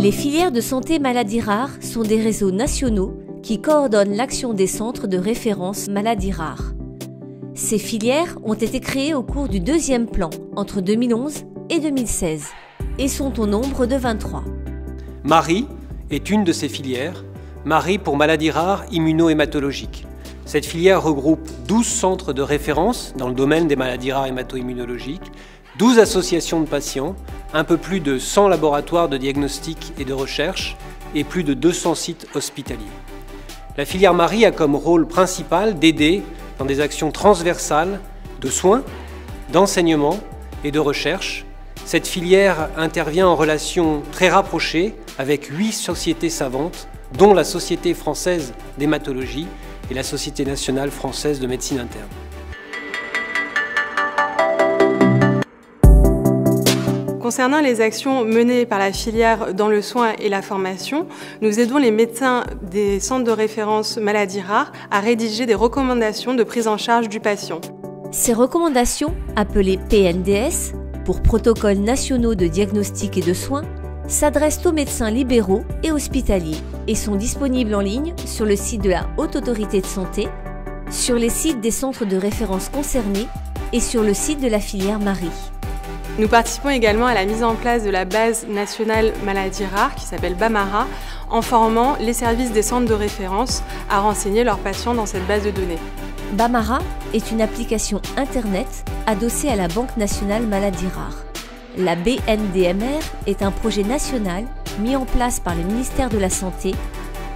Les filières de santé maladies rares sont des réseaux nationaux qui coordonnent l'action des centres de référence maladies rares. Ces filières ont été créées au cours du deuxième plan entre 2011 et 2016 et sont au nombre de 23. Marie est une de ces filières, Marie pour maladies rares immuno-hématologiques. Cette filière regroupe 12 centres de référence dans le domaine des maladies rares hémato-immunologiques, 12 associations de patients, un peu plus de 100 laboratoires de diagnostic et de recherche et plus de 200 sites hospitaliers. La filière Marie a comme rôle principal d'aider dans des actions transversales de soins, d'enseignement et de recherche. Cette filière intervient en relation très rapprochée avec 8 sociétés savantes, dont la Société française d'hématologie et la Société nationale française de médecine interne. Concernant les actions menées par la filière dans le soin et la formation, nous aidons les médecins des centres de référence maladies rares à rédiger des recommandations de prise en charge du patient. Ces recommandations, appelées PNDS, pour protocoles nationaux de diagnostic et de soins, s'adressent aux médecins libéraux et hospitaliers et sont disponibles en ligne sur le site de la Haute Autorité de Santé, sur les sites des centres de référence concernés et sur le site de la filière Marie. Nous participons également à la mise en place de la base nationale maladies rares qui s'appelle BAMARA, en formant les services des centres de référence à renseigner leurs patients dans cette base de données. BAMARA est une application Internet adossée à la Banque nationale maladies rares. La BNDMR est un projet national mis en place par le ministère de la Santé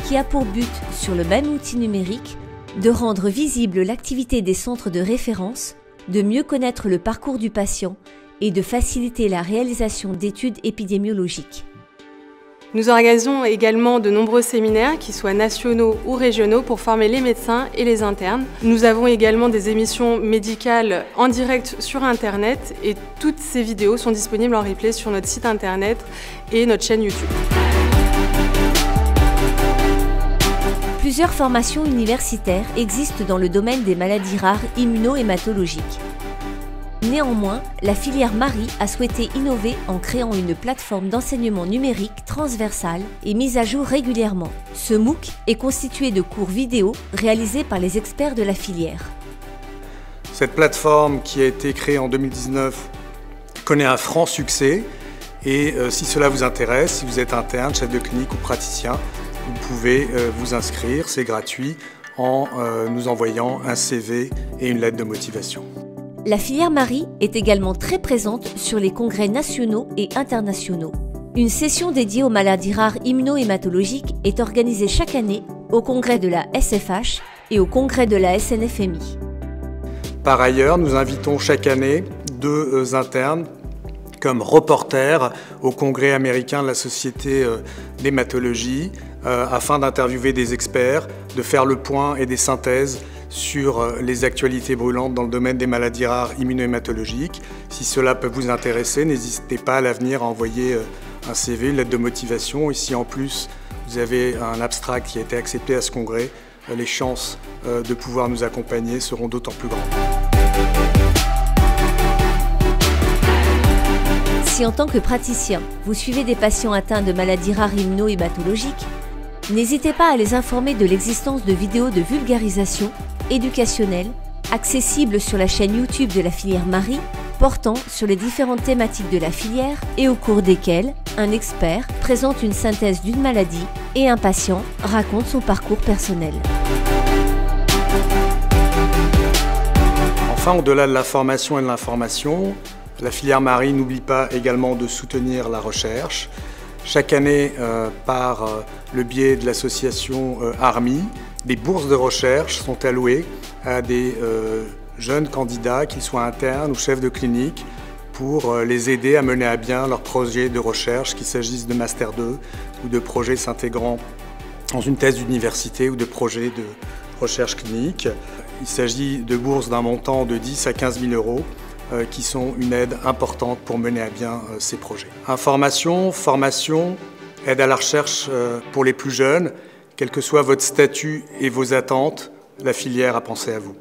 qui a pour but, sur le même outil numérique, de rendre visible l'activité des centres de référence, de mieux connaître le parcours du patient et de faciliter la réalisation d'études épidémiologiques. Nous organisons également de nombreux séminaires, qu'ils soient nationaux ou régionaux, pour former les médecins et les internes. Nous avons également des émissions médicales en direct sur Internet et toutes ces vidéos sont disponibles en replay sur notre site Internet et notre chaîne YouTube. Plusieurs formations universitaires existent dans le domaine des maladies rares immuno-hématologiques. Néanmoins, la filière Marie a souhaité innover en créant une plateforme d'enseignement numérique transversale et mise à jour régulièrement. Ce MOOC est constitué de cours vidéo réalisés par les experts de la filière. Cette plateforme qui a été créée en 2019 connaît un franc succès et si cela vous intéresse, si vous êtes interne, chef de clinique ou praticien, vous pouvez vous inscrire, c'est gratuit, en nous envoyant un CV et une lettre de motivation. La filière Marie est également très présente sur les congrès nationaux et internationaux. Une session dédiée aux maladies rares immuno-hématologiques est organisée chaque année au congrès de la SFH et au congrès de la SNFMI. Par ailleurs, nous invitons chaque année 2 internes comme reporters au congrès américain de la Société d'hématologie afin d'interviewer des experts, de faire le point et des synthèses sur les actualités brûlantes dans le domaine des maladies rares immuno-hématologiques. Si cela peut vous intéresser, n'hésitez pas à l'avenir à envoyer un CV, une lettre de motivation. Et si en plus vous avez un abstract qui a été accepté à ce congrès, les chances de pouvoir nous accompagner seront d'autant plus grandes. Si en tant que praticien, vous suivez des patients atteints de maladies rares immuno-hématologiques, n'hésitez pas à les informer de l'existence de vidéos de vulgarisation éducationnelles accessibles sur la chaîne YouTube de la filière Marie, portant sur les différentes thématiques de la filière et au cours desquelles un expert présente une synthèse d'une maladie et un patient raconte son parcours personnel. Enfin, au-delà de la formation et de l'information, la filière Marie n'oublie pas également de soutenir la recherche. Chaque année, par le biais de l'association ARMI, des bourses de recherche sont allouées à des jeunes candidats, qu'ils soient internes ou chefs de clinique, pour les aider à mener à bien leurs projets de recherche, qu'il s'agisse de Master 2 ou de projets s'intégrant dans une thèse d'université ou de projets de recherche clinique. Il s'agit de bourses d'un montant de 10 à 15 000 euros qui sont une aide importante pour mener à bien ces projets. Information, formation, aide à la recherche pour les plus jeunes, quel que soit votre statut et vos attentes, la filière a pensé à vous.